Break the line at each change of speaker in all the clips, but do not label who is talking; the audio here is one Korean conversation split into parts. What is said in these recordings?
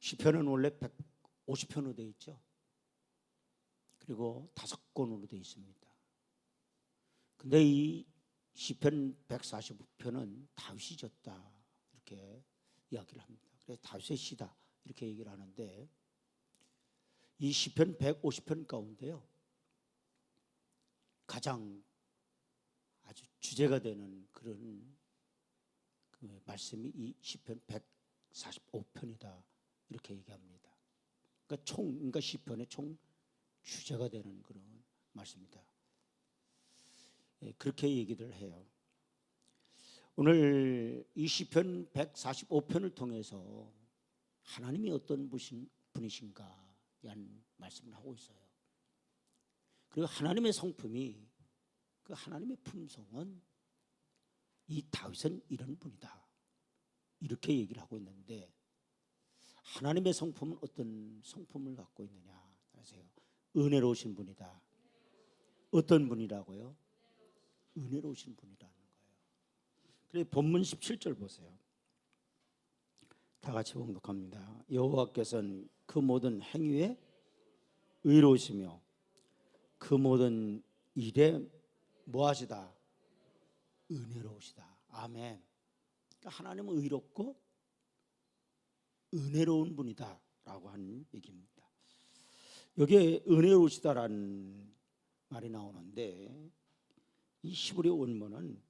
시편은 원래 150편으로 되어 있죠. 그리고 5권으로 되어 있습니다. 근데 이 시편 145편은 다윗이 졌다 이렇게 이야기를 합니다. 그래서 다윗의 시다 이렇게 얘기를 하는데, 이 시편 150편 가운데요 가장 아주 주제가 되는 그런 그 말씀이 이 시편 145편이다 이렇게 얘기합니다. 그러니까 시편의 총 주제가 되는 그런 말씀입니다. 그렇게 얘기를 해요. 오늘 이 시편 145편을 통해서 하나님이 어떤 분이신가 한 말씀을 하고 있어요. 그리고 하나님의 성품이, 그 하나님의 품성은 이 다윗은 이런 분이다 이렇게 얘기를 하고 있는데, 하나님의 성품은 어떤 성품을 갖고 있느냐 아세요? 은혜로우신 분이다. 어떤 분이라고요? 은혜로우신 분이라는 거예요. 그래서 본문 17절 보세요. 다 같이 봉독합니다. 여호와께서는 그 모든 행위에 의로우시며 그 모든 일에 뭐하시다? 은혜로우시다. 아멘. 그러니까 하나님은 의롭고 은혜로운 분이다 라고 하는 얘기입니다. 여기에 은혜로우시다라는 말이 나오는데, 이 히브리 원문은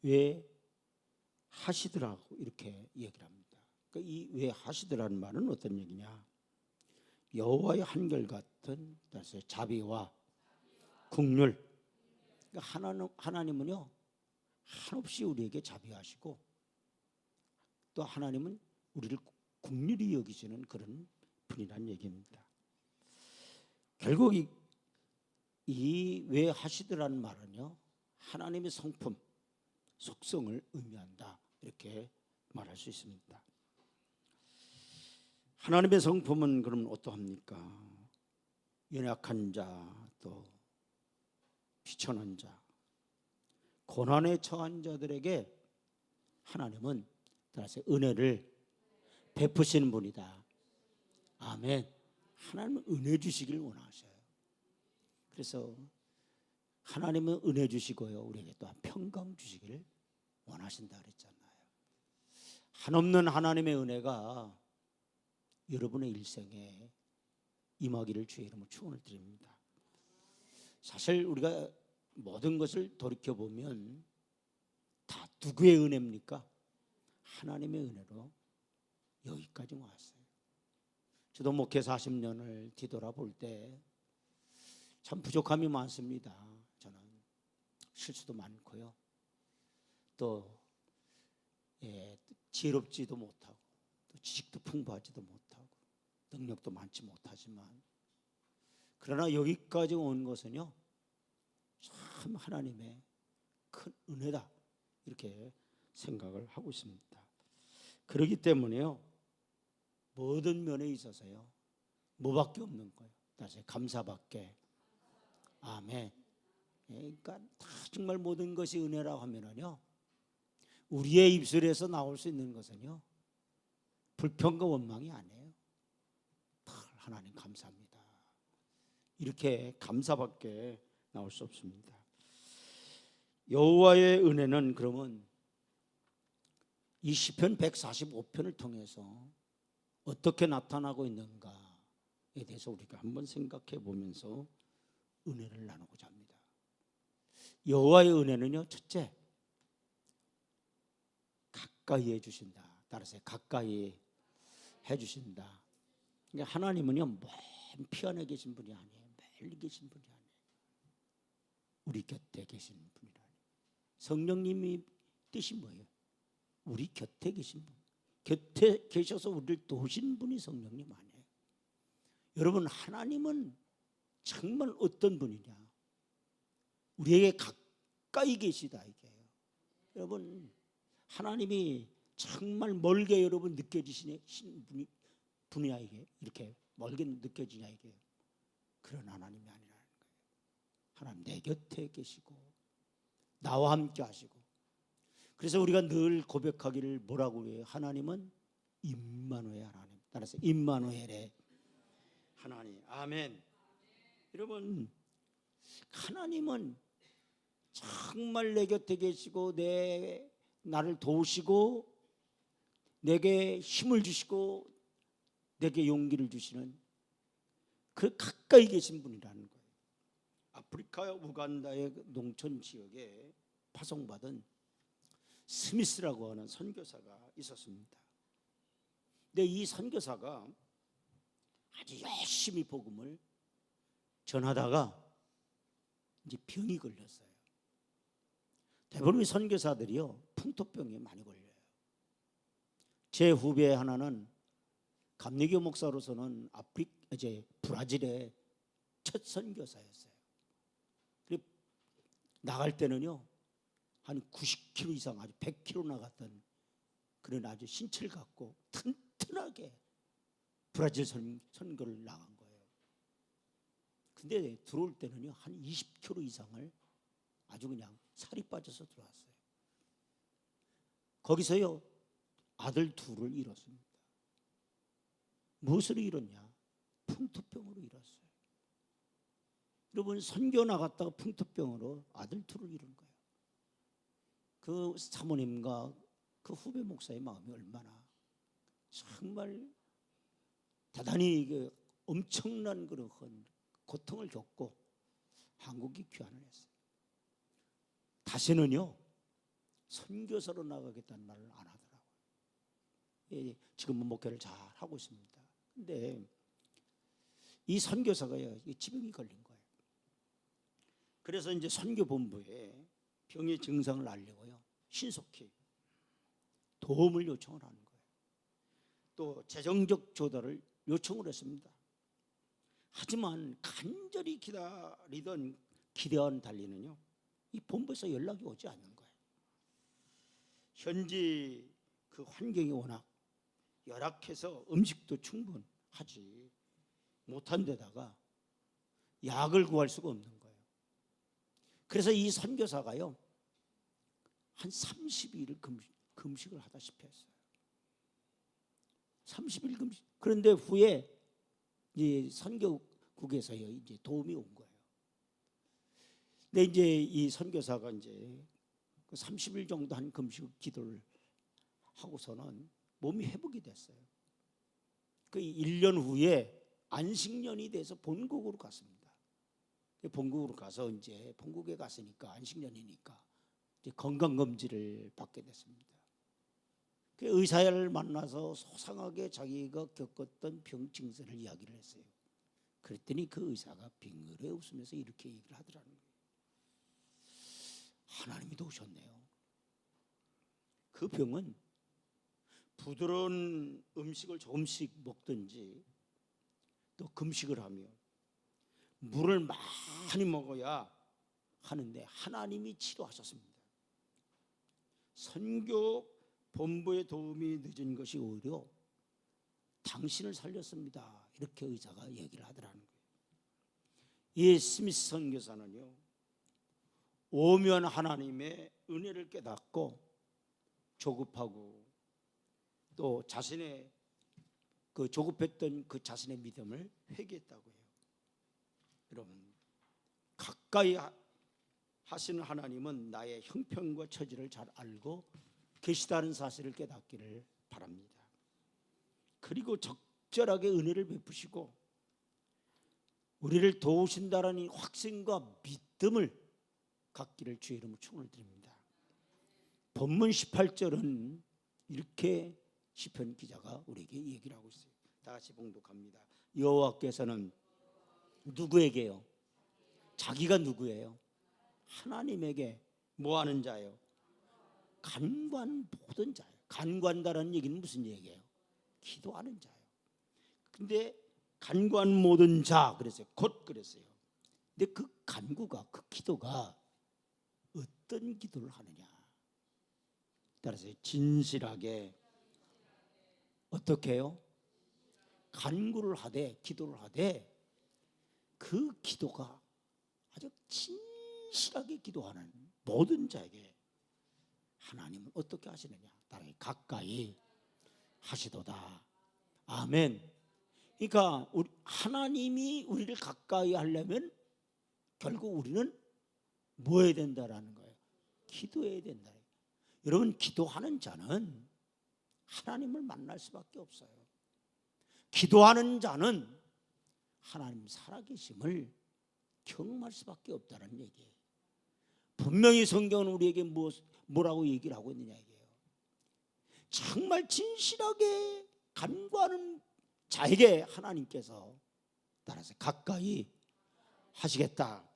왜 하시더라고 이렇게 얘기를 합니다. 그러니까 이 왜 하시더라는 말은 어떤 얘기냐? 여호와의 한결같은 자비와 긍휼. 그러니까 하나님은요 한없이 우리에게 자비하시고, 또 하나님은 우리를 긍휼히 여기시는 그런 분이란 얘기입니다. 결국 이 왜 하시더라는 말은요 하나님의 성품, 속성을 의미한다 이렇게 말할 수 있습니다. 하나님의 성품은 그럼 어떠합니까? 연약한 자, 또 비천한 자, 고난에 처한 자들에게 하나님은 따라서 은혜를 베푸시는 분이다. 아멘. 하나님은 은혜 주시길 원하셔요. 그래서 하나님은 은혜 주시고요 우리에게 또한 평강 주시기를 원하신다 그랬잖아요. 한없는 하나님의 은혜가 여러분의 일생에 임하기를 주의 이름으로 축원을 드립니다. 사실 우리가 모든 것을 돌이켜보면 다 누구의 은혜입니까? 하나님의 은혜로 여기까지 왔어요. 저도 목회 40년을 뒤돌아볼 때 참 부족함이 많습니다. 저는 실수도 많고요, 또 지혜롭지도 못하고, 또 지식도 풍부하지도 못하고, 능력도 많지 못하지만, 그러나 여기까지 온 것은요 참 하나님의 큰 은혜다 이렇게 생각을 하고 있습니다. 그렇기 때문에요 모든 면에 있어서요 뭐밖에 없는 거예요? 다시 감사밖에. 아멘. 그러니까 다 정말 모든 것이 은혜라고 하면은요 우리의 입술에서 나올 수 있는 것은요 불평과 원망이 아니에요. 다 하나님 감사합니다 이렇게 감사밖에 나올 수 없습니다. 여호와의 은혜는 그러면 이 시편 145편을 통해서 어떻게 나타나고 있는가에 대해서 우리가 한번 생각해 보면서 은혜를 나누고자 합니다. 여호와의 은혜는요 첫째, 가까이 해주신다. 따라서 가까이 해주신다. 그러니까 하나님은요 먼 피안에 계신 분이 아니에요. 멀리 계신 분이 아니에요. 우리 곁에 계신 분이라니. 성령님이 뜻이 뭐예요? 우리 곁에 계신 분. 곁에 계셔서 우리를 도우신 분이 성령님 아니에요. 여러분 하나님은 정말 어떤 분이냐? 우리에게 가까이 계시다 이게요. 여러분 하나님이 정말 멀게 여러분 느껴지시는 분이야 이게? 이렇게 멀게 느껴지냐 이게? 그런 하나님이 아니라는 거예요. 하나님 내 곁에 계시고 나와 함께 하시고, 그래서 우리가 늘 고백하기를 뭐라고 해요? 하나님은 임마누엘 하나님. 따라서 임마누엘의 하나님. 아멘. 여러분, 하나님은 정말 내 곁에 계시고 나를 도우시고 내게 힘을 주시고 내게 용기를 주시는 그 가까이 계신 분이라는 거예요. 아프리카 우간다의 농촌 지역에 파송받은 스미스라고 하는 선교사가 있었습니다. 근데 이 선교사가 아주 열심히 복음을 전하다가 이제 병이 걸렸어요. 대부분의 선교사들이요 풍토병에 많이 걸려요. 제 후배 하나는 감리교 목사로서는 브라질의 첫 선교사였어요. 그리고 나갈 때는요 한 90km 이상 아주 100km 나갔던 그런 아주 신체를 갖고 튼튼하게 브라질 선교를 나간 거예요. 근데 들어올 때는요 한 20km 이상을 아주 그냥 살이 빠져서 들어왔어요. 거기서요 아들 둘을 잃었습니다. 무엇으로 잃었냐? 풍토병으로 잃었어요. 여러분, 선교 나갔다가 풍토병으로 아들 둘을 잃은 거예요. 그 사모님과 그 후배 목사의 마음이 얼마나 정말 대단히 엄청난 그런 고통을 겪고 한국에 귀환을 했어요. 다시는요 선교사로 나가겠다는 말을 안 하더라고요. 지금은 목회를 잘 하고 있습니다. 근데 이 선교사가요 지병이 걸린 거예요. 그래서 이제 선교본부에 병의 증상을 알리고요 신속히 도움을 요청을 하는 거예요. 또 재정적 조달을 요청을 했습니다. 하지만 간절히 기다리던 기대와는 달리는요 이 본부에서 연락이 오지 않는 거예요. 현지 그 환경이 워낙 열악해서 음식도 충분하지 못한 데다가 약을 구할 수가 없는 거예요. 그래서 이 선교사가요 한 30일을 금식을 하다시피 했어요. 30일 금식. 그런데 후에 이 선교국에서요 이제 도움이 온 거예요. 근데 이제 이 선교사가 이제 30일 정도 한 금식 기도를 하고서는 몸이 회복이 됐어요. 그 1년 후에 안식년이 돼서 본국으로 갔습니다. 본국으로 가서 이제 본국에 갔으니까 안식년이니까 이제 건강검진을 받게 됐습니다. 그 의사를 만나서 소상하게 자기가 겪었던 병 증세를 이야기를 했어요. 그랬더니 그 의사가 빙그레 웃으면서 이렇게 얘기를 하더라는 거예요. 하나님이 도우셨네요. 그 병은 부드러운 음식을 조금씩 먹든지 또 금식을 하며 물을 많이 먹어야 하는데 하나님이 치료하셨습니다. 선교 본부의 도움이 늦은 것이 오히려 당신을 살렸습니다. 이렇게 의사가 얘기를 하더라는 거예요. 이 스미스 선교사는요 오면 하나님의 은혜를 깨닫고 조급하고 또 자신의 그 조급했던 그 자신의 믿음을 회개했다고 해요. 여러분, 가까이 하시는 하나님은 나의 형편과 처지를 잘 알고 계시다는 사실을 깨닫기를 바랍니다. 그리고 적절하게 은혜를 베푸시고 우리를 도우신다라는 확신과 믿음을 갖기를 주의 이름으로 축원을 드립니다. 본문 18절은 이렇게 시편 기자가 우리에게 얘기를 하고 있어요. 다 같이 봉독합니다. 여호와께서는 누구에게요? 자기가 누구예요? 하나님에게 뭐 하는 자예요? 간관 모든 자예요. 간관다라는 얘기는 무슨 얘기예요? 기도하는 자예요. 근데 간관 모든 자 그랬어요. 곧 그랬어요. 근데 그 간구가 그 기도가 어떤 기도를 하느냐? 따라서 진실하게 어떻게 해요? 간구를 하되 기도를 하되 그 기도가 아주 진실하게 기도하는 모든 자에게 하나님은 어떻게 하시느냐? 따라서 가까이 하시도다. 아멘. 그러니까 하나님이 우리를 가까이 하려면 결국 우리는 뭐 해야 된다라는 거예요? 기도해야 된다. 여러분, 기도하는 자는 하나님을 만날 수밖에 없어요. 기도하는 자는 하나님 살아계심을 경험할 수밖에 없다는 얘기예요. 분명히 성경은 우리에게 뭐라고 얘기를 하고 있느냐 이게요. 정말 진실하게 간구하는 자에게 하나님께서 따라서 가까이 하시겠다.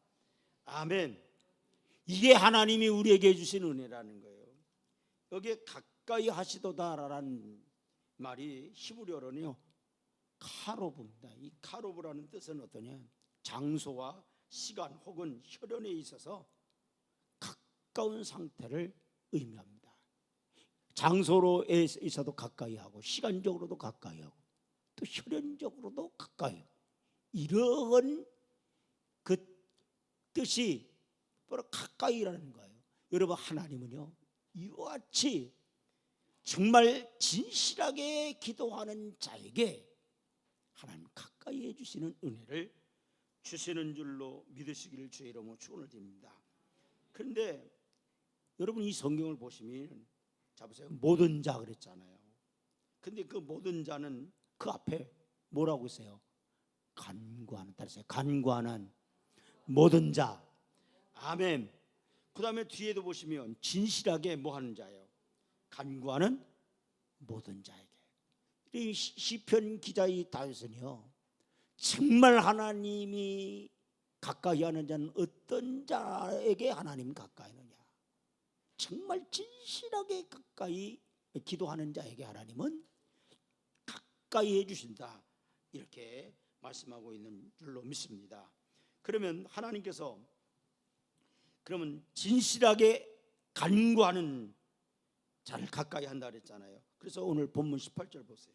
아멘. 이게 하나님이 우리에게 주신 은혜라는 거예요. 여기에 가까이 하시도다라는 말이 히브리어로는요 카로브입니다. 이 카로브라는 뜻은 어떠냐? 장소와 시간 혹은 혈연에 있어서 가까운 상태를 의미합니다. 장소로 있어도 가까이 하고 시간적으로도 가까이 하고 또 혈연적으로도 가까이 하고 이런 그 뜻이 바로 가까이라는 거예요. 여러분, 하나님은요 이와 같이 정말 진실하게 기도하는 자에게 하나님 가까이 해주시는 은혜를 주시는 줄로 믿으시기를 주의 이름으로 축원을 드립니다. 그런데 여러분, 이 성경을 보시면 자 보세요. 모든 자 그랬잖아요. 근데 그 모든 자는 그 앞에 뭐라고 있어요? 간구하는, 따라서 간구하는 모든 자. 아멘. 그 다음에 뒤에도 보시면 진실하게 뭐 하는 자예요? 간구하는 모든 자에게. 이 시편 기자의 다윗은요 정말 하나님이 가까이 하는 자는 어떤 자에게 하나님 가까이 하느냐, 정말 진실하게 가까이 기도하는 자에게 하나님은 가까이 해주신다, 이렇게 말씀하고 있는 줄로 믿습니다. 그러면 하나님께서 그러면 진실하게 간구하는 자를 가까이 한다 그랬잖아요. 그래서 오늘 본문 18절 보세요.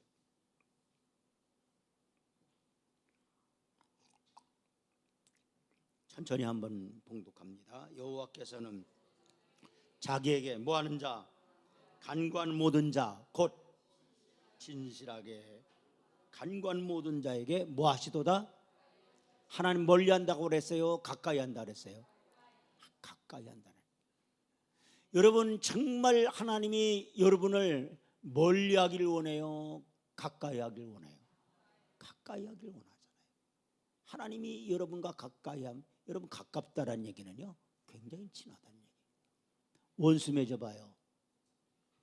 천천히 한번 봉독합니다. 여호와께서는 자기에게 뭐하는 자, 간구하는 모든 자, 곧 진실하게 간구하는 모든 자에게 뭐 하시도다? 하나님 멀리 한다고 그랬어요? 가까이 한다 그랬어요? 가까이 한다. 여러분, 정말 하나님이 여러분을 멀리 하기를 원해요? 가까이 하기를 원해요? 가까이 하기를 원하잖아요. 하나님이 여러분과 가까이 함, 여러분 가깝다라는 얘기는요 굉장히 친하다는 얘기예요. 원수 맺어봐요,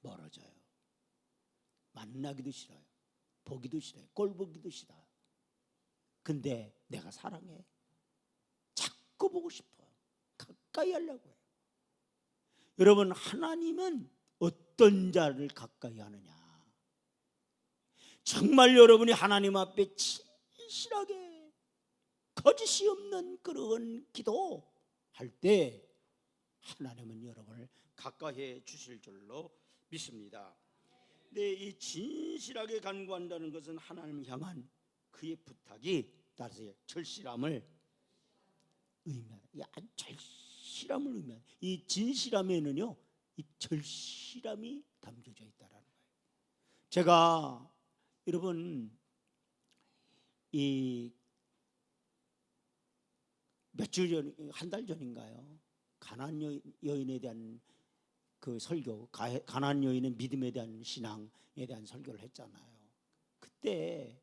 멀어져요. 만나기도 싫어요. 보기도 싫어요. 꼴 보기도 싫어요. 근데 내가 사랑해. 자꾸 보고 싶어요. 가까이 하려고 해요. 여러분, 하나님은 어떤 자를 가까이 하느냐? 정말 여러분이 하나님 앞에 진실하게 거짓이 없는 그런 기도 할 때 하나님은 여러분을 가까이 해 주실 줄로 믿습니다. 근데 이 진실하게 간구한다는 것은 하나님을 향한 그의 부탁이 따라서 절실함을 의미하다. 이 절실함을 의미하다. 이 진실함에는요 이 절실함이 담겨져 있다라는 거예요. 제가 여러분 이 며칠 전, 한 달 전인가요? 가나안 여인에 대한 그 설교, 가나안 여인의 믿음에 대한 신앙에 대한 설교를 했잖아요. 그때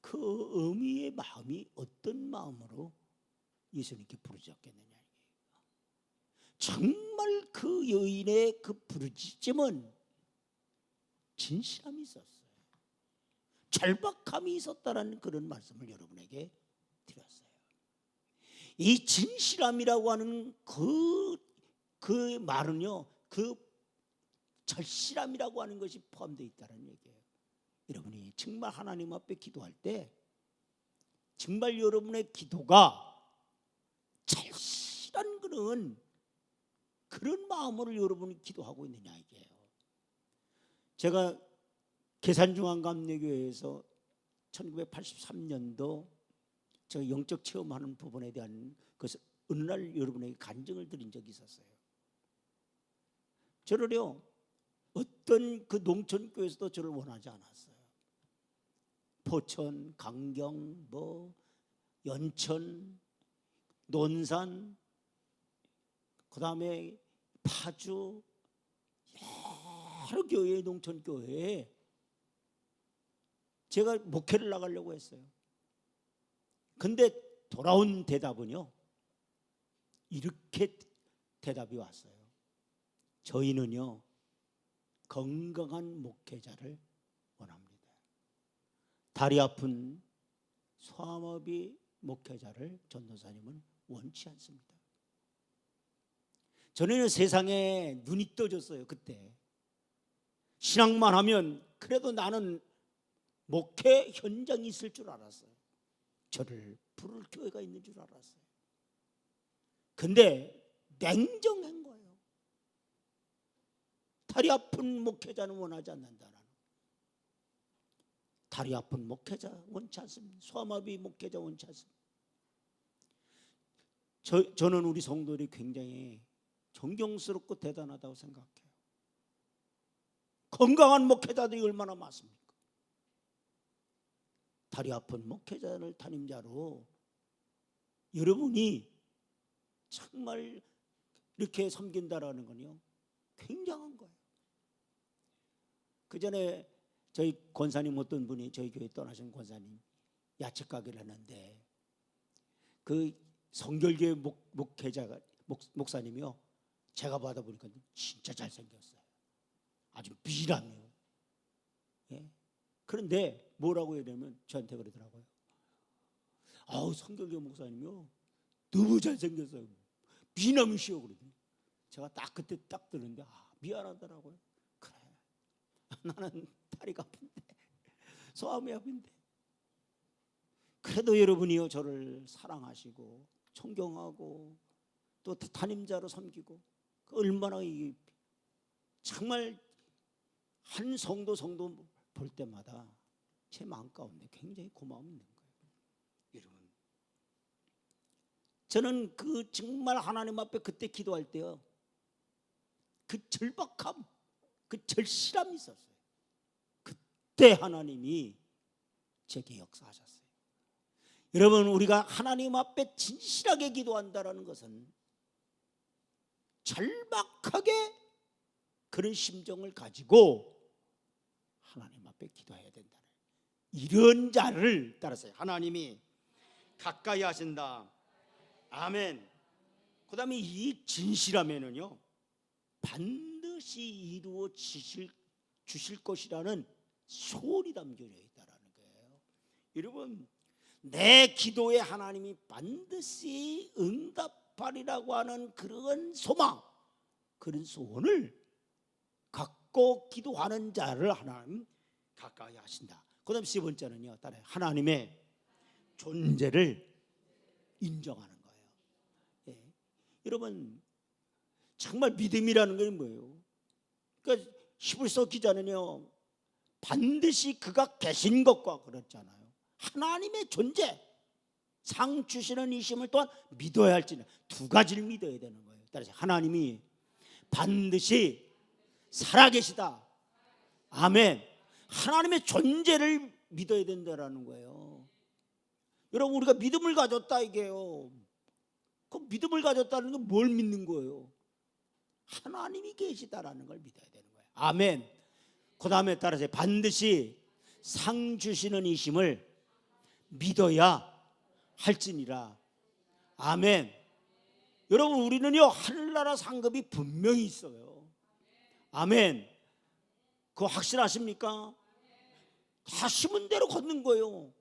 그 어미의 마음이 어떤 마음으로 예수님께 부르짖었겠느냐. 정말 그 여인의 그 부르짖음은 진실함이 있었어요. 절박함이 있었다라는 그런 말씀을 여러분에게 드렸어요. 이 진실함이라고 하는 그 말은요, 그 절실함이라고 하는 것이 포함되어 있다는 얘기예요. 여러분이 정말 하나님 앞에 기도할 때 정말 여러분의 기도가 절실한 그런 마음으로 여러분이 기도하고 있느냐 이게요. 제가 계산중앙감리교회에서 1983년도 저 영적 체험하는 부분에 대한 것을 어느 날 여러분에게 간증을 드린 적이 있었어요. 저를요 어떤 그 농촌교회에서도 저를 원하지 않았어요. 포천, 강경, 연천, 논산, 그 다음에 파주, 여러 교회, 농촌 교회에 제가 목회를 나가려고 했어요. 근데 돌아온 대답은요, 이렇게 대답이 왔어요. 저희는요, 건강한 목회자를 원합니다. 다리 아픈 소아마비 목회자를 전도사님은 원치 않습니다. 저는 세상에 눈이 떠졌어요. 그때 신앙만 하면 그래도 나는 목회 현장이 있을 줄 알았어요. 저를 부를 교회가 있는 줄 알았어요. 근데 냉정한 거예요. 다리 아픈 목회자는 원하지 않는다라는. 다리 아픈 목회자 원치 않습니다. 소아마비 목회자 원치 않습니다. 저는 우리 성도들이 굉장히 존경스럽고 대단하다고 생각해요. 건강한 목회자들이 얼마나 많습니까? 다리 아픈 목회자를 담임자로 여러분이 정말 이렇게 섬긴다라는 건요, 굉장한 거예요. 그 전에 저희 권사님 어떤 분이 저희 교회 떠나신 권사님 야채 가게를 했는데 그 성결교회 목회자가 목사님이요, 제가 받아보니까 진짜 잘생겼어요. 아주 미남이에요. 예? 그런데 뭐라고 해야 되냐면 저한테 그러더라고요. 아우, 성결교회 목사님이요, 너무 잘생겼어요. 미남이시오. 그러더니 제가 딱 그때 딱 들었는데 미안하더라고요. 그래, 나는 다리가 아픈데, 소아암이 아픈데. 그래도 여러분이요, 저를 사랑하시고 존경하고 또 담임자로 섬기고, 얼마나 정말 한 성도 볼 때마다 제 마음 가운데 굉장히 고마움이 있는 거예요. 여러분, 저는 그 정말 하나님 앞에 그때 기도할 때요, 그 절박함, 그 절실함이 있었어요. 그때 하나님이 제게 역사하셨어요. 여러분, 우리가 하나님 앞에 진실하게 기도한다는 것은 절박하게 그런 심정을 가지고 하나님 앞에 기도해야 된다. 이런 자를 따라서 하나님이 가까이 하신다. 아멘. 그 다음에 이 진실함에는요, 반드시 이루어 주실 것이라는 소원이 담겨져 있다는 거예요. 여러분, 내 기도에 하나님이 반드시 응답하리라고 하는 그런 소망, 그런 소원을 갖고 기도하는 자를 하나님 가까이 하신다. 그 다음 세 번째는요, 따라요. 하나님의 존재를 인정하는 거예요. 예. 여러분, 정말 믿음이라는 건 뭐예요? 그러니까 히브리서 기자는요, 반드시 그가 계신 것과 그랬잖아요. 하나님의 존재, 상 주시는 이심을 또한 믿어야 할지는 두 가지를 믿어야 되는 거예요. 따라서 하나님이 반드시 살아계시다. 아멘. 하나님의 존재를 믿어야 된다라는 거예요. 여러분, 우리가 믿음을 가졌다 이게요. 그 믿음을 가졌다는 건 뭘 믿는 거예요? 하나님이 계시다라는 걸 믿어야 되는 거예요. 아멘. 그 다음에 따라서 반드시 상 주시는 이심을 믿어야 할지니라. 아멘. 여러분, 우리는요, 하늘나라 상급이 분명히 있어요. 아멘. 그거 확실하십니까? 다 심은 대로 걷는 거예요.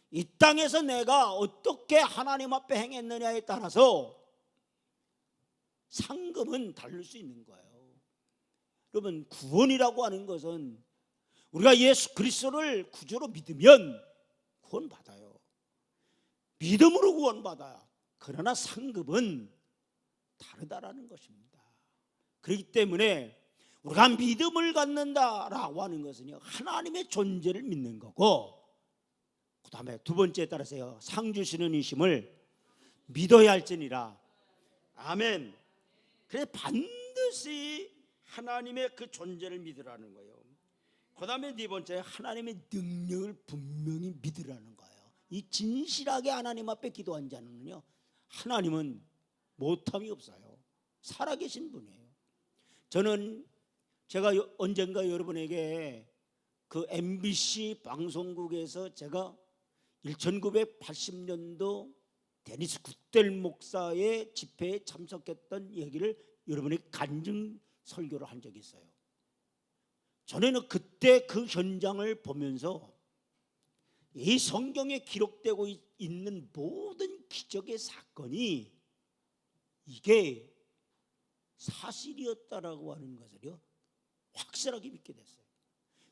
이 땅에서 내가 어떻게 하나님 앞에 행했느냐에 따라서 상급은 다를 수 있는 거예요. 여러분, 구원이라고 하는 것은 우리가 예수 그리스도를 구주로 믿으면 구원받아요. 믿음으로 구원받아요. 그러나 상급은 다르다라는 것입니다. 그렇기 때문에 우리가 믿음을 갖는다라고 하는 것은요, 하나님의 존재를 믿는 거고, 그 다음에 두 번째에 따라서요, 상 주시는 이심을 믿어야 할지니라. 아멘. 그래서 반드시 하나님의 그 존재를 믿으라는 거예요. 그 다음에 네 번째, 하나님의 능력을 분명히 믿으라는 거예요. 이 진실하게 하나님 앞에 기도한 자는요, 하나님은 못함이 없어요. 살아계신 분이에요. 저는 제가 언젠가 여러분에게 그 MBC 방송국에서 제가 1980년도 데니스 굿델 목사의 집회에 참석했던 얘기를 여러분에게 간증 설교를 한 적이 있어요. 저는 그때 그 현장을 보면서 이 성경에 기록되고 있는 모든 기적의 사건이 이게 사실이었다라고 하는 것을요, 확실하게 믿게 됐어요.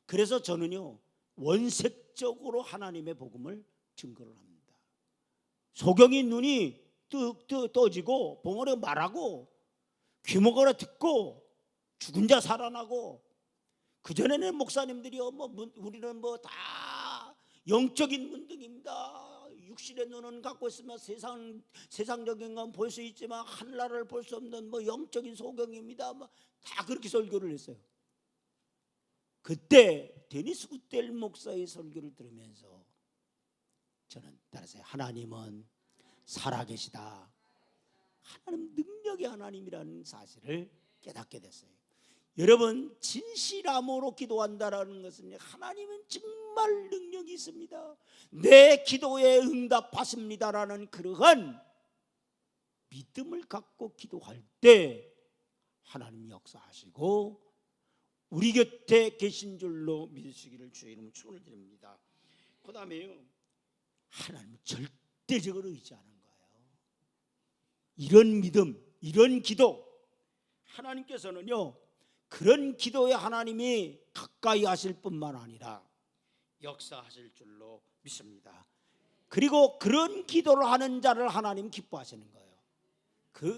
그래서 저는요, 원색적으로 하나님의 복음을 증거를 합니다. 소경이 눈이 떠지고 봉어리 말하고 귀목을 듣고 죽은 자 살아나고, 그전에는 목사님들이요, 우리는 다 영적인 문둥입니다. 육신의 눈은 갖고 있으면 세상적인 건 볼 수 있지만 하늘나라를 볼 수 없는 영적인 소경입니다. 다 그렇게 설교를 했어요. 그때 데니스 굿델 목사의 설교를 들으면서 저는 따라서 하나님은 살아계시다, 하나님 능력의 하나님이라는 사실을 깨닫게 됐어요. 여러분, 진실함으로 기도한다라는 것은 하나님은 정말 능력이 있습니다. 내 기도에 응답하십니다라는 그러한 믿음을 갖고 기도할 때 하나님 역사하시고 우리 곁에 계신 줄로 믿으시기를 주의 이름으로 축원을 드립니다. 그 다음에요, 하나님을 절대적으로 의지하는 거예요. 이런 믿음, 이런 기도, 하나님께서는요, 그런 기도에 하나님이 가까이 하실 뿐만 아니라 역사하실 줄로 믿습니다. 그리고 그런 기도를 하는 자를 하나님 기뻐하시는 거예요.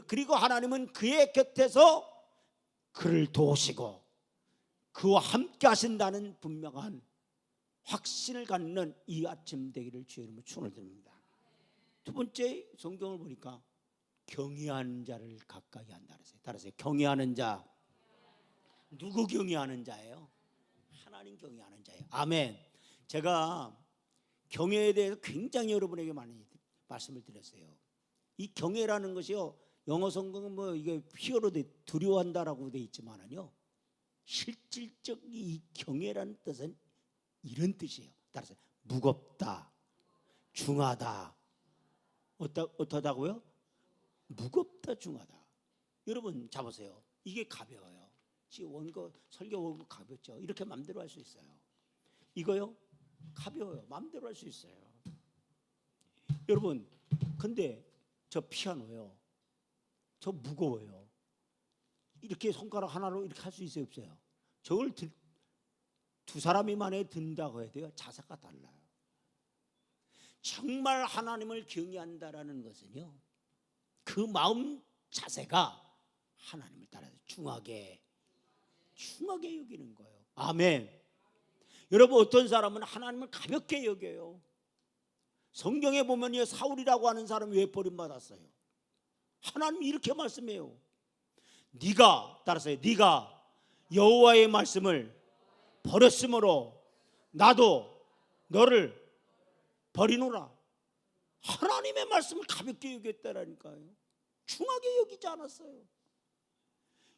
그리고 하나님은 그의 곁에서 그를 도우시고 그와 함께 하신다는 분명한 확신을 갖는 이 아침 되기를 주의 이름으로 축원을 드립니다. 두 번째, 성경을 보니까 경외하는 자를 가까이 한다 그랬어요. 따라서 경외하는 자, 누구 경외하는 자예요? 하나님 경외하는 자예요. 아멘. 제가 경외에 대해서 굉장히 여러분에게 많이 말씀을 드렸어요. 이 경외라는 것이요, 영어 성경은 이게 피어로 두려워한다라고 돼 있지만은요, 실질적 이 경외라는 뜻은 이런 뜻이에요. 따라서 무겁다, 중하다. 어떠다고요? 무겁다, 중하다. 여러분 잡으세요. 이게 가벼워요. 지금 원고 설교 원고 가볍죠. 이렇게 마음대로 할 수 있어요. 이거요, 가벼워요. 마음대로 할 수 있어요. 여러분, 근데 저 피아노요, 저 무거워요. 이렇게 손가락 하나로 이렇게 할 수 있어요, 없어요? 저걸 두 사람이 만에 든다고 해야 돼요. 자세가 달라요. 정말 하나님을 경외한다라는 것은요, 그 마음 자세가 하나님을 따라서 중하게 여기는 거예요. 아멘. 여러분, 어떤 사람은 하나님을 가볍게 여겨요. 성경에 보면요, 사울이라고 하는 사람이 왜 버림받았어요? 하나님이 이렇게 말씀해요. 네가, 따라서요, 네가 여호와의 말씀을 버렸으므로 나도 너를 버리노라. 하나님의 말씀을 가볍게 여겼다라니까요. 중하게 여기지 않았어요.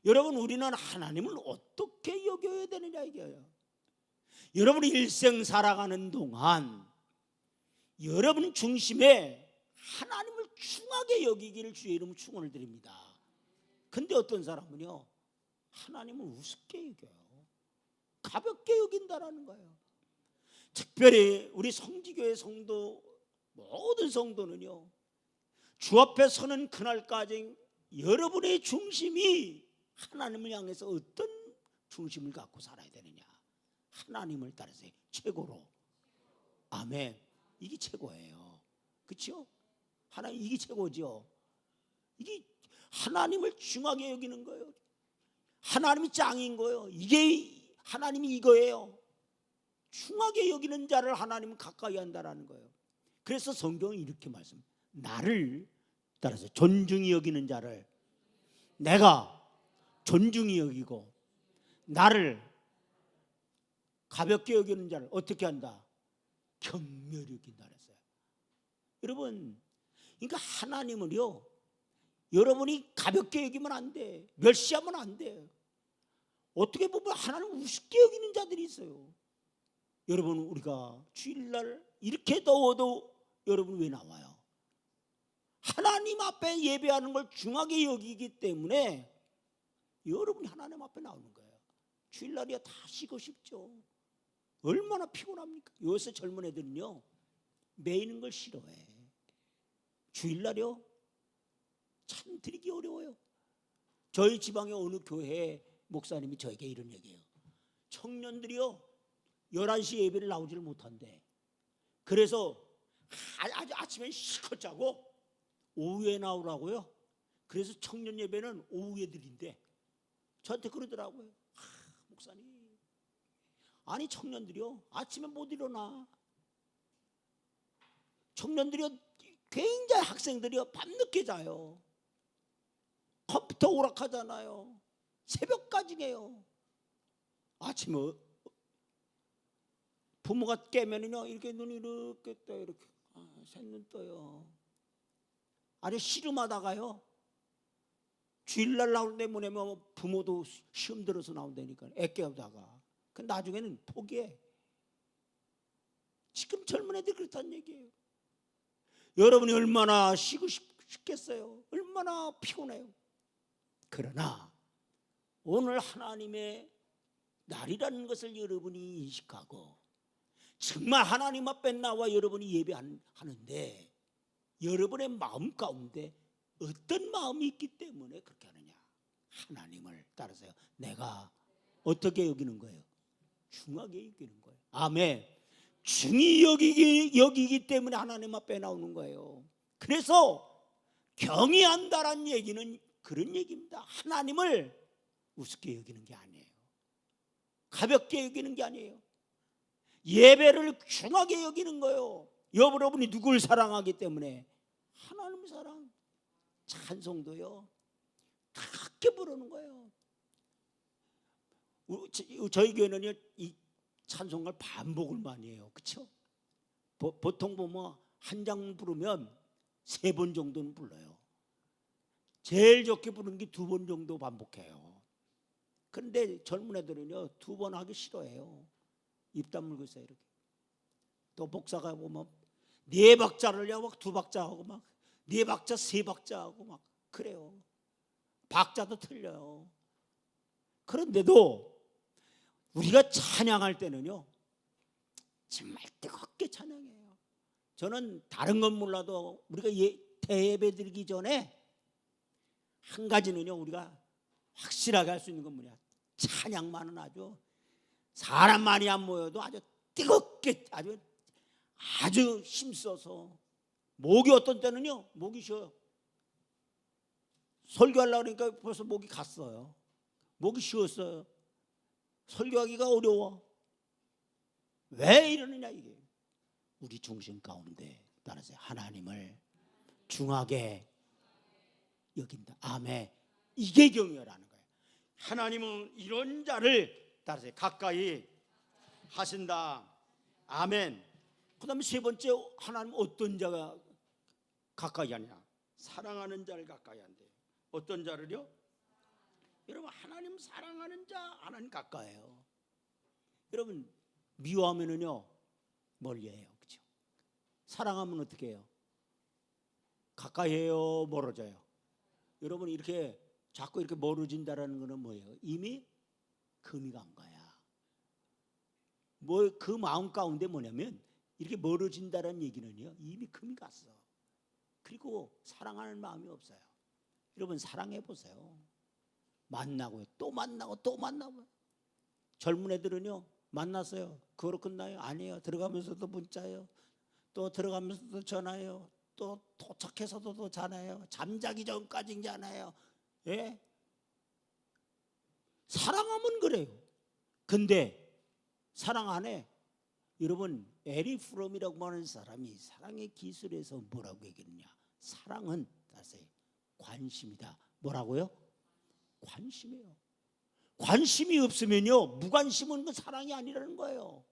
여러분, 우리는 하나님을 어떻게 여겨야 되느냐 이거예요. 여러분이 일생 살아가는 동안 여러분 중심에 하나님을 중하게 여기기를 주의 이름으로 축원을 드립니다. 근데 어떤 사람은요, 하나님을 우습게 여겨요. 가볍게 여긴다라는 거예요. 특별히 우리 성지교회 성도, 모든 성도는요, 주 앞에 서는 그날까지 여러분의 중심이 하나님을 향해서 어떤 중심을 갖고 살아야 되느냐, 하나님을 따라서 최고로. 아멘. 이게 최고예요. 그렇죠? 하나님, 이게 최고죠. 이게 하나님을 중하게 여기는 거예요. 하나님이 짱인 거예요. 이게 하나님이 이거예요. 중하게 여기는 자를 하나님은 가까이 한다라는 거예요. 그래서 성경은 이렇게 말씀, 나를 따라서 존중히 여기는 자를 내가 존중히 여기고 나를 가볍게 여기는 자를 어떻게 한다? 경멸히 여긴다 그랬어요. 여러분, 그러니까 하나님을요, 여러분이 가볍게 여기면 안 돼. 멸시하면 안 돼. 어떻게 보면 하나님 우습게 여기는 자들이 있어요. 여러분, 우리가 주일날 이렇게 더워도 여러분 왜 나와요? 하나님 앞에 예배하는 걸 중하게 여기기 때문에 여러분이 하나님 앞에 나오는 거예요. 주일날이야 다 쉬고 싶죠. 얼마나 피곤합니까? 요새 젊은 애들은요, 매이는 걸 싫어해. 주일날이요, 참 드리기 어려워요. 저희 지방의 어느 교회 목사님이 저에게 이런 얘기해요. 청년들이요, 11시 예배를 나오지를 못한대. 그래서 아주 아침에 실컷 자고 오후에 나오라고요. 그래서 청년 예배는 오후에 드린대. 저한테 그러더라고요. 목사님, 아니 청년들이요, 아침에 못 일어나. 청년들이요, 굉장히 학생들이요, 밤늦게 자요. 컴퓨터 오락하잖아요. 새벽까지 해요. 아침에 부모가 깨면은요, 이렇게 눈이 이렇게 떠요. 이렇게 셋눈 떠요. 아주 씨름하다가요, 주일날 나오는데 뭐냐면 부모도 시험 들어서 나온다니까. 애 깨우다가. 그 나중에는 포기해. 지금 젊은 애들이 그렇다는 얘기예요. 여러분이 얼마나 쉬고 싶겠어요? 얼마나 피곤해요. 그러나 오늘 하나님의 날이라는 것을 여러분이 인식하고 정말 하나님 앞에 나와 여러분이 예배하는데 여러분의 마음 가운데 어떤 마음이 있기 때문에 그렇게 하느냐? 하나님을 따라서요, 내가 어떻게 여기는 거예요? 중하게 여기는 거예요. 아멘. 중히 여기기 때문에 하나님 앞에 나오는 거예요. 그래서 경외한다라는 얘기는 그런 얘기입니다. 하나님을 우습게 여기는 게 아니에요. 가볍게 여기는 게 아니에요. 예배를 중하게 여기는 거예요. 여러분이 누굴 사랑하기 때문에 하나님 사랑, 찬송도요 그렇게 부르는 거예요. 저희 교회는요, 이 찬송을 반복을 많이 해요. 그렇죠? 보통 보면 한 장 부르면 3번 정도는 불러요. 제일 좋게 부르는 게 2번 정도 반복해요. 그런데 젊은 애들은요 2번 하기 싫어해요. 입 다물고 있어요. 이렇게. 또 목사가 보면 4박자를요 막 2박자 하고 막 4박자 3박자 하고 막 그래요. 박자도 틀려요. 그런데도 우리가 찬양할 때는요 정말 뜨겁게 찬양해요. 저는 다른 건 몰라도 우리가 대예배 드리기 전에 한 가지는요 우리가 확실하게 할 수 있는 건 뭐냐? 찬양만은 아주 사람 많이 안 모여도 아주 뜨겁게 아주 힘써서. 목이 어떤 때는요 목이 쉬어요. 설교하려고 그러니까 벌써 목이 갔어요. 목이 쉬었어요. 설교하기가 어려워. 왜 이러느냐? 이게 우리 중심 가운데 따라서 하나님을 중하게 여긴다. 아멘. 이게 경외라는 거예요. 하나님은 이런 자를 따라서 가까이 하신다. 아멘. 그 다음에 3번째, 하나님 어떤 자가 가까이 하냐? 사랑하는 자를 가까이 한대요. 어떤 자를요? 여러분, 하나님 사랑하는 자 하나님 가까이해요. 여러분, 미워하면은요 멀리 해요. 그렇죠? 사랑하면 어떻게 해요? 가까이 해요, 멀어져요? 여러분, 이렇게 자꾸 이렇게 멀어진다라는 거는 뭐예요? 이미 금이 간 거야. 뭐 그 마음 가운데 뭐냐면 이렇게 멀어진다라는 얘기는요 이미 금이 갔어. 그리고 사랑하는 마음이 없어요. 여러분, 사랑해 보세요. 만나고요, 또 만나고 또 만나고. 젊은 애들은요 만났어요, 그거로 끝나요? 아니에요. 들어가면서도 문자예요, 또 들어가면서도 전화해요, 또 도착해서도 또 전화해요, 잠자기 전까지 전화해요. 예? 사랑하면 그래요. 근데 사랑 안에 여러분 에리 프롬이라고 하는 사람이 사랑의 기술에서 뭐라고 얘기했냐? 사랑은 다시 관심이다. 뭐라고요? 관심이에요. 관심이 없으면요, 무관심은 그 사랑이 아니라는 거예요.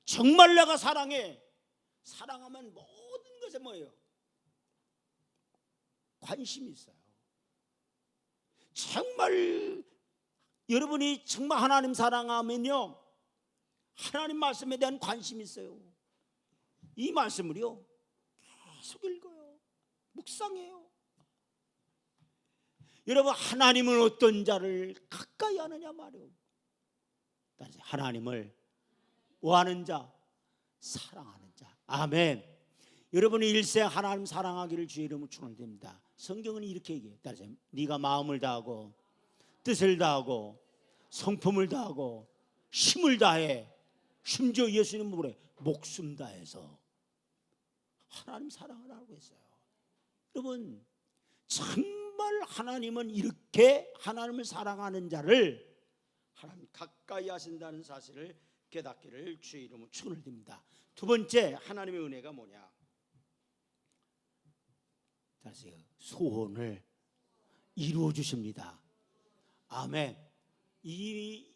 정말 내가 사랑해. 사랑하면 모든 것에 뭐예요? 관심이 있어요. 정말 여러분이 정말 하나님 사랑하면요, 하나님 말씀에 대한 관심이 있어요. 이 말씀을요 계속 읽어요. 묵상해요. 여러분, 하나님은 어떤 자를 가까이 하느냐 말이에요. 하나님을 뭐하는 자? 사랑하는 자. 아멘. 여러분이 일생 하나님 사랑하기를 주의 이름으로 축원드립니다. 성경은 이렇게 얘기해요. 따라서 네가 마음을 다하고 뜻을 다하고 성품을 다하고 힘을 다해, 심지어 예수님은 뭐래? 목숨 다해서 하나님 사랑하라고 했어요. 여러분, 정말 하나님은 이렇게 하나님을 사랑하는 자를 하나님 가까이 하신다는 사실을 깨닫기를 주의 이름으로 축원을 드립니다. 두 번째, 하나님의 은혜가 뭐냐? 다시 소원을 이루어 주십니다. 아멘. 이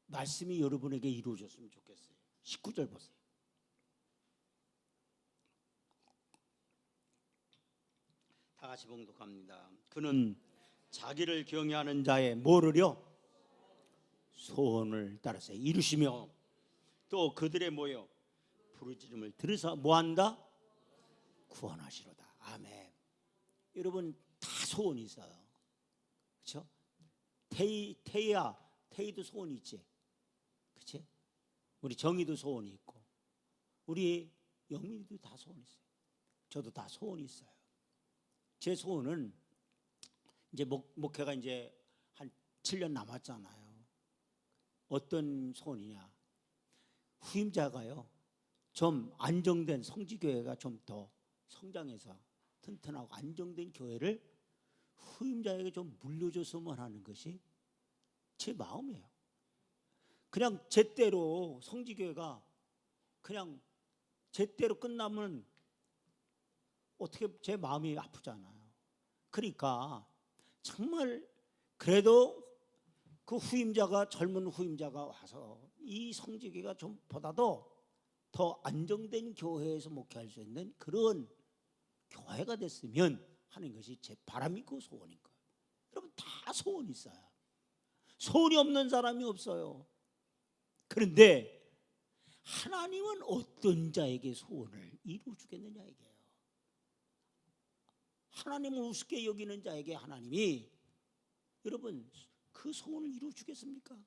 말씀이 여러분에게 이루어졌으면 좋겠어요. 19절 보세요. 다 같이 봉독합니다. 그는 자기를 경외하는 자의 뭐를요? 소원을 따라서 이루시며 또 그들의 뭐요? 부르짖음을 들으사 뭐한다? 구원하시로다. 아멘. 여러분, 다 소원이 있어요. 그렇죠? 태희도 소원이 있지. 그렇지? 우리 정희도 소원이 있고, 우리 영민이도 다 소원이 있어요. 저도 다 소원이 있어요. 제 소원은 이제 목회가 이제 한 7년 남았잖아요. 어떤 소원이냐? 후임자가요, 좀 안정된 성지교회가 좀 더 성장해서 튼튼하고 안정된 교회를 후임자에게 좀 물려줬으면 하는 것이 제 마음이에요. 그냥 제때로 성지교회가 그냥 제때로 끝나면 어떻게 제 마음이 아프잖아요. 그러니까 정말 그래도 그 후임자가, 젊은 후임자가 와서 이 성지교회가 좀 보다도 더 안정된 교회에서 목회할 수 있는 그런 교회가 됐으면 하는 것이 제 바람이고 소원인 거예요. 여러분, 다 소원이 있어요. 소원이 없는 사람이 없어요. 그런데 하나님은 어떤 자에게 소원을 이루어 주겠느냐 이게요. 하나님을 우습게 여기는 자에게 하나님이 여러분 그 소원을 이루어 주겠습니까?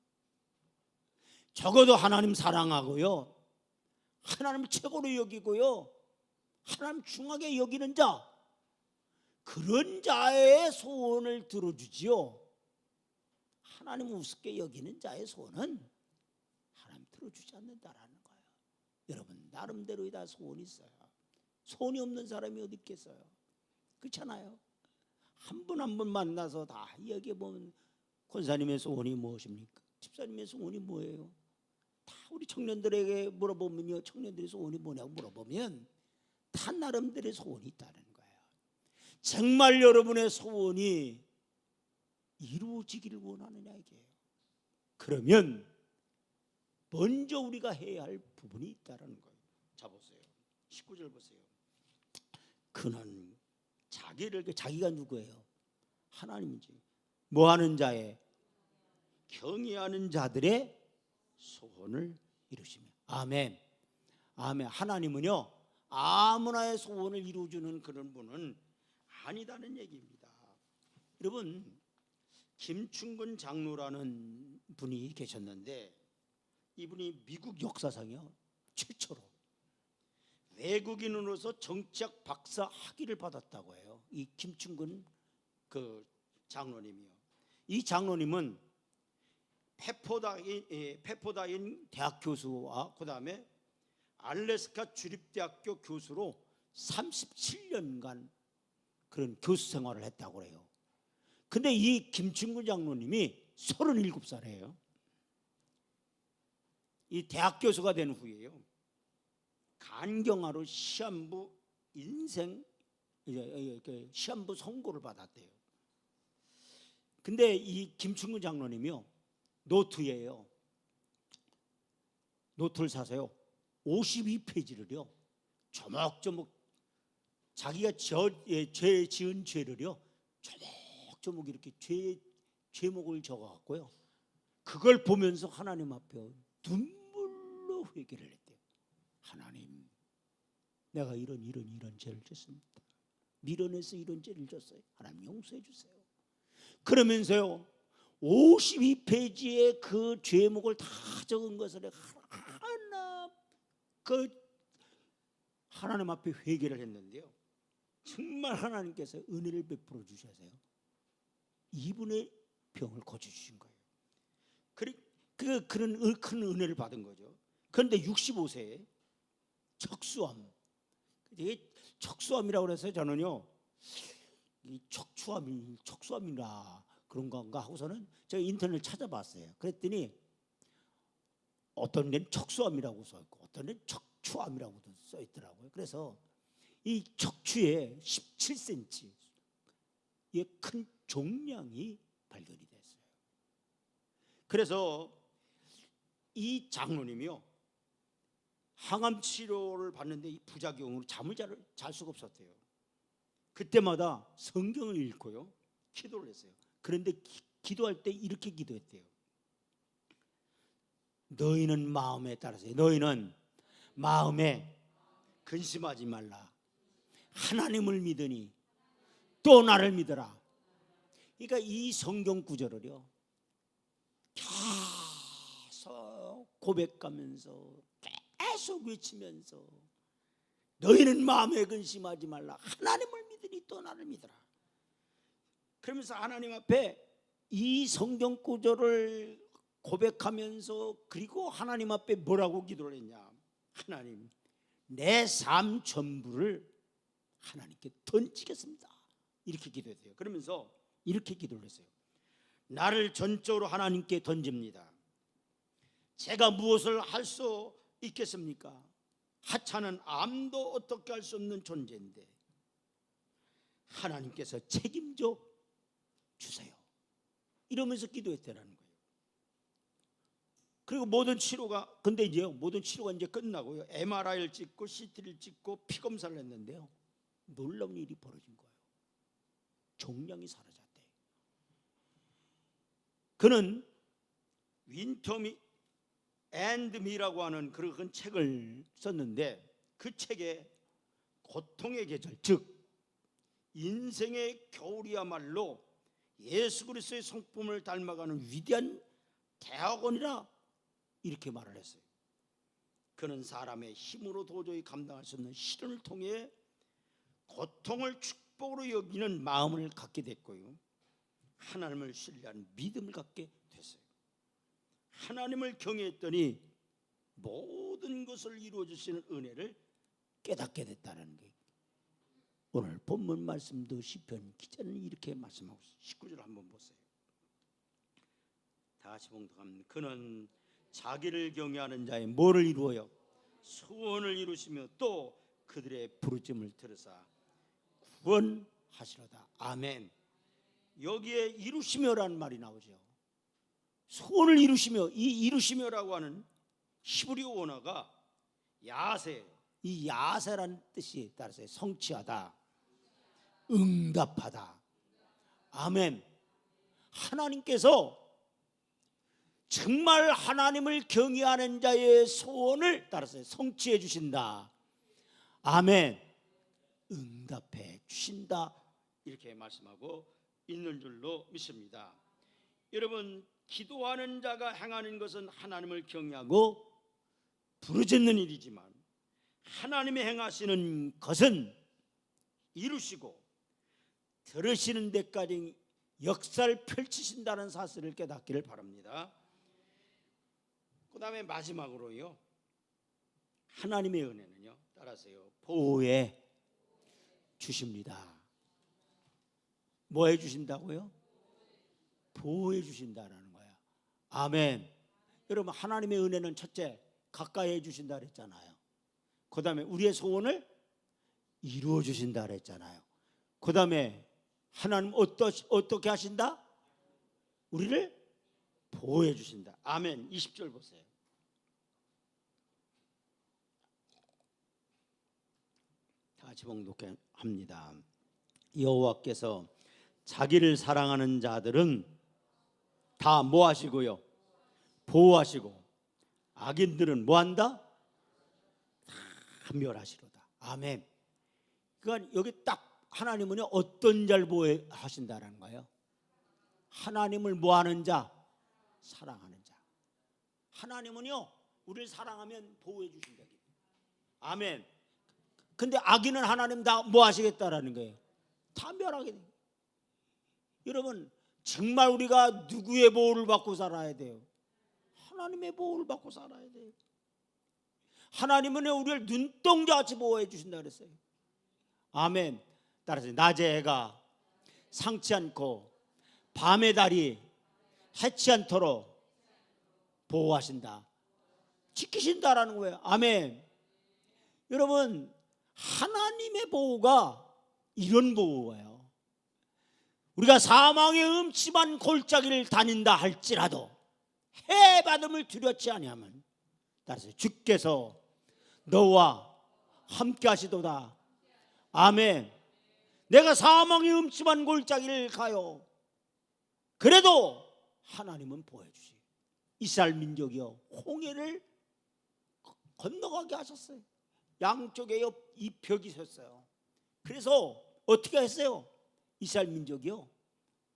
적어도 하나님 사랑하고요, 하나님을 최고로 여기고요, 하나님 중하게 여기는 자, 그런 자의 소원을 들어주지요. 하나님 우습게 여기는 자의 소원은 하나님 들어주지 않는다라는 거예요. 여러분, 나름대로 다 소원이 있어요. 소원이 없는 사람이 어디 있겠어요? 그렇잖아요. 한 분 한 분 만나서 다 이야기해보면 권사님의 소원이 무엇입니까? 집사님의 소원이 뭐예요? 다 우리 청년들에게 물어보면요, 청년들의 소원이 뭐냐고 물어보면 다 나름대로의 소원이 있다는 거예요. 정말 여러분의 소원이 이루어지기를 원하느냐 이게요. 그러면 먼저 우리가 해야 할 부분이 있다는 거예요. 자 보세요. 19절 보세요. 그는 자기가 누구예요? 하나님이지. 뭐하는 자의? 경외하는 자들의 소원을 이루시며. 아멘. 아멘. 하나님은요 아무나의 소원을 이루어주는 그런 분은 아니다는 얘기입니다. 여러분, 김충근 장로라는 분이 계셨는데 이분이 미국 역사상이요 최초로 외국인으로서 정치학 박사 학위를 받았다고 해요. 이 김충근 그 장로님이요. 이 장로님은 페포다인 대학 교수와 그 다음에 알래스카 주립대학교 교수로 37년간 그런 교수 생활을 했다고 해요. 근데 이 김충근 장로님이 37살이에요. 이 대학 교수가 된 후에요, 간경화로 시한부 시한부 선고를 받았대요. 근데 이 김충근 장로님이요 노트예요. 노트를 사세요. 52페이지를요. 조목조목 자기가 죄 지은 죄를요. 조목조목 이렇게 죄목을 적어갖고요. 그걸 보면서 하나님 앞에 눈물로 회개를 했대요. 하나님, 내가 이런 죄를 졌습니다. 밀어내서 이런 죄를 졌어요. 하나님 용서해 주세요. 그러면서요 52페이지에 그 죄목을 다 적은 것을 하나 하나님 앞에 회개를 했는데요. 정말 하나님께서 은혜를 베풀어 주셔서요. 이분의 병을 고쳐주신 거예요. 그런 큰 은혜를 받은 거죠. 그런데 65세에 척수암. 척수암이라고 그래서 저는요, 이 척수암이라 그런 건가 하고서는 제가 인터넷 찾아봤어요. 그랬더니 어떤 데는 척수암이라고 써 있고 어떤 데는 척추암이라고도 써 있더라고요. 그래서 이 척추에 17cm의 큰 종양이 발견이 됐어요. 그래서 이 장로님이요, 항암 치료를 받는데 이 부작용으로 잠을 잘 수가 없었대요. 그때마다 성경을 읽고요, 기도를 했어요. 그런데 기도할 때 이렇게 기도했대요. 너희는 마음에 따라서, 너희는 마음에 근심하지 말라. 하나님을 믿으니 또 나를 믿어라. 그러니까 이 성경 구절을요 계속 고백하면서 계속 외치면서 너희는 마음에 근심하지 말라. 하나님을 믿으니 또 나를 믿어라. 그러면서 하나님 앞에 이 성경 구절을 고백하면서 그리고 하나님 앞에 뭐라고 기도를 했냐. 하나님, 내 삶 전부를 하나님께 던지겠습니다. 이렇게 기도했어요. 그러면서 이렇게 기도를 했어요. 나를 전적으로 하나님께 던집니다. 제가 무엇을 할 수 있겠습니까? 하찮은 아무도 어떻게 할 수 없는 존재인데 하나님께서 책임져 주세요. 이러면서 기도했다라는 거예요. 그리고 모든 치료가 이제 끝나고요. MRI를 찍고 CT를 찍고 피 검사를 했는데요. 놀라운 일이 벌어진 거예요. 종양이 사라졌대. 그는 윈터미 앤드 미라고 하는 그런 책을 썼는데 그 책에 고통의 계절, 즉 인생의 겨울이야말로 예수 그리스도의 성품을 닮아가는 위대한 대학원이라 이렇게 말을 했어요. 그는 사람의 힘으로 도저히 감당할 수 없는 시련을 통해 고통을 축복으로 여기는 마음을 갖게 됐고요, 하나님을 신뢰하는 믿음을 갖게 됐어요. 하나님을 경외했더니 모든 것을 이루어 주시는 은혜를 깨닫게 됐다는 게 오늘 본문 말씀도 시편 기자는 이렇게 말씀하고 있어요. 19절 한번 보세요. 다 같이 봉독합니다. 그는 자기를 경외하는 자의 뭐를 이루어요? 소원을 이루시며 또 그들의 부르짖음을 들으사 구원하시로다. 아멘. 여기에 이루시며라는 말이 나오죠. 소원을 이루시며, 이 이루시며라고 하는 히브리어 원어가 야세, 이 야세라는 뜻이 따라서 성취하다, 응답하다. 아멘. 하나님께서 정말 하나님을 경외하는 자의 소원을 따라서 성취해 주신다. 아멘. 응답해 주신다. 이렇게 말씀하고 있는 줄로 믿습니다. 여러분, 기도하는 자가 행하는 것은 하나님을 경외하고 부르짖는 일이지만 하나님이 행하시는 것은 이루시고 들으시는 데까지 역사를 펼치신다는 사실을 깨닫기를 바랍니다. 그 다음에 마지막으로요, 하나님의 은혜는요, 따라서요, 보호해 주십니다. 뭐 해 주신다고요? 보호해 주신다라는 거야. 아멘. 여러분, 하나님의 은혜는 첫째, 가까이 해 주신다 그랬잖아요. 그 다음에 우리의 소원을 이루어 주신다 그랬잖아요. 그 다음에 하나님 어떻게 하신다? 우리를 보호해 주신다. 아멘. 20절 보세요. 다 같이 봉독합니다. 여호와께서 자기를 사랑하는 자들은 다 뭐 하시고요? 보호하시고 악인들은 뭐 한다? 다 멸하시로다. 아멘. 그러니까 여기 딱 하나님은 어떤 자를 보호하신다라는 거예요. 하나님을 뭐 하는 자? 사랑하는 자. 하나님은요 우리를 사랑하면 보호해 주신다. 아멘. 근데 악인은 하나님 다 뭐 하시겠다라는 거예요. 다 멸하게 돼요. 여러분 정말 우리가 누구의 보호를 받고 살아야 돼요? 하나님의 보호를 받고 살아야 돼요. 하나님은 우리를 눈동자같이 보호해 주신다 그랬어요. 아멘. 따라서 낮의 해가 상치 않고 밤의 달이 해치 않도록 보호하신다. 지키신다라는 거예요. 아멘. 여러분 하나님의 보호가 이런 보호예요. 우리가 사망의 음침한 골짜기를 다닌다 할지라도 해받음을 두렵지 아니하면 따라서 주께서 너와 함께 하시도다. 아멘. 내가 사망의 음침한 골짜기를 가요. 그래도 하나님은 보호해 주시. 이스라엘 민족이요 홍해를 건너가게 하셨어요. 양쪽에 이 벽이 섰어요. 그래서 어떻게 했어요? 이스라엘 민족이요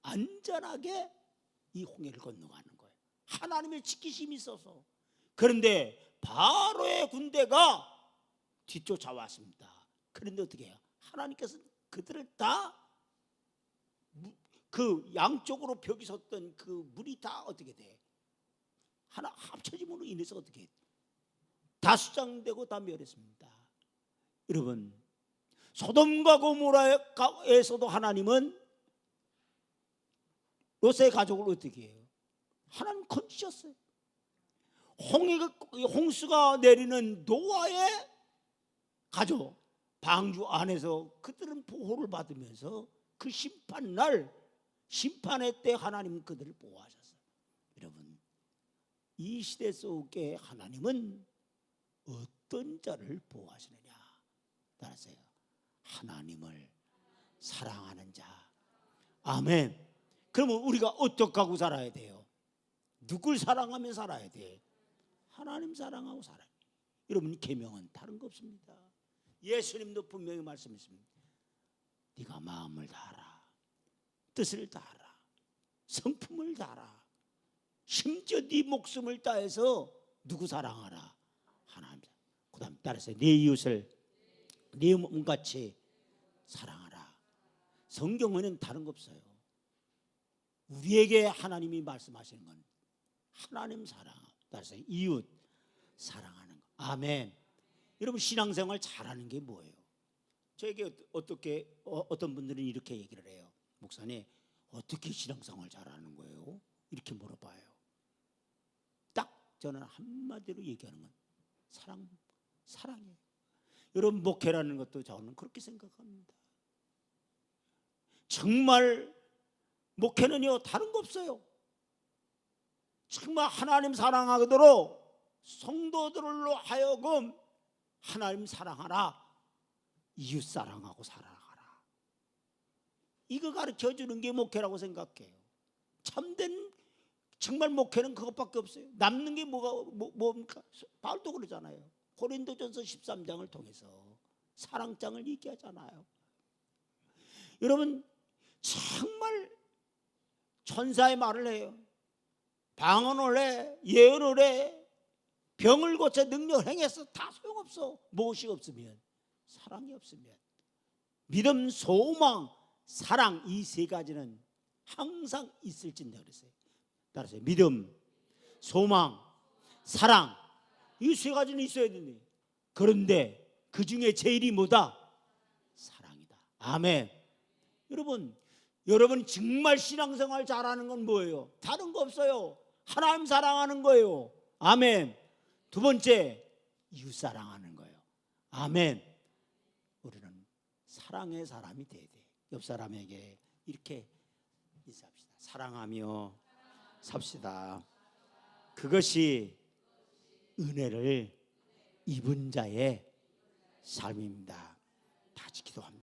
안전하게 이 홍해를 건너가는 거예요. 하나님의 지키심이 있어서. 그런데 바로의 군대가 뒤쫓아왔습니다. 그런데 어떻게 해요? 하나님께서 그들을 다 그 양쪽으로 벽이 섰던 그 물이 다 어떻게 돼? 하나 합쳐짐으로 인해서 어떻게 해? 다 수장되고 다 멸했습니다. 여러분 소돔과 고모라에서도 하나님은 롯의 가족을 어떻게 해요? 하나님 건지셨어요. 홍수가 내리는 노아의 가족 방주 안에서 그들은 보호를 받으면서 그 심판날 심판의 때 하나님은 그들을 보호하셨어요. 여러분 이 시대 속에 하나님은 어떤 자를 보호하시느냐? 따라서요 하나님을 사랑하는 자. 아멘. 그러면 우리가 어떻게 하고 살아야 돼요? 누굴 사랑하며 살아야 돼? 하나님 사랑하고 살아요. 여러분 계명은 다른 거 없습니다. 예수님도 분명히 말씀했습니다. 네가 마음을 다하라, 뜻을 다하라, 성품을 다하라, 심지어 네 목숨을 다해서 누구 사랑하라? 하나님. 그 다음 따라서 네 이웃을 네 몸같이 사랑하라. 성경에는 다른 거 없어요. 우리에게 하나님이 말씀하시는 건 하나님 사랑, 따라서 이웃 사랑하는 거. 아멘. 여러분 신앙생활 잘하는 게 뭐예요? 저에게 어떤 분들은 이렇게 얘기를 해요. 목사님 어떻게 신앙생활 잘하는 거예요? 이렇게 물어봐요. 딱 저는 한마디로 얘기하는 건 사랑이에요. 여러분 목회라는 것도 저는 그렇게 생각합니다. 정말 목회는요 다른 거 없어요. 정말 하나님 사랑하도록 성도들로 하여금 하나님 사랑하라, 이웃 사랑하고 살아가라. 이거 가르쳐 주는 게 목회라고 생각해요. 참된 정말 목회는 그것밖에 없어요. 남는 게 뭡니까? 바울도 그러잖아요. 고린도전서 13장을 통해서 사랑장을 얘기하잖아요. 여러분 정말 천사의 말을 해요. 방언을 해, 예언을 해, 병을 고쳐 능력을 행해서 다 소용없어. 무엇이 없으면, 사랑이 없으면. 믿음, 소망, 사랑 이 세 가지는 항상 있을진다 그랬어요. 따라서 믿음, 소망, 사랑 이 세 가지는 있어야 되네. 그런데 그 중에 제일이 뭐다? 사랑이다. 아멘. 여러분 정말 신앙생활 잘하는 건 뭐예요? 다른 거 없어요. 하나님 사랑하는 거예요. 아멘. 두 번째 이웃 사랑하는 거예요. 아멘. 우리는 사랑의 사람이 돼야 돼. 옆 사람에게 이렇게 인사합시다. 사랑하며 삽시다. 그것이 은혜를 입은 자의 삶입니다. 다 같이 기도합니다.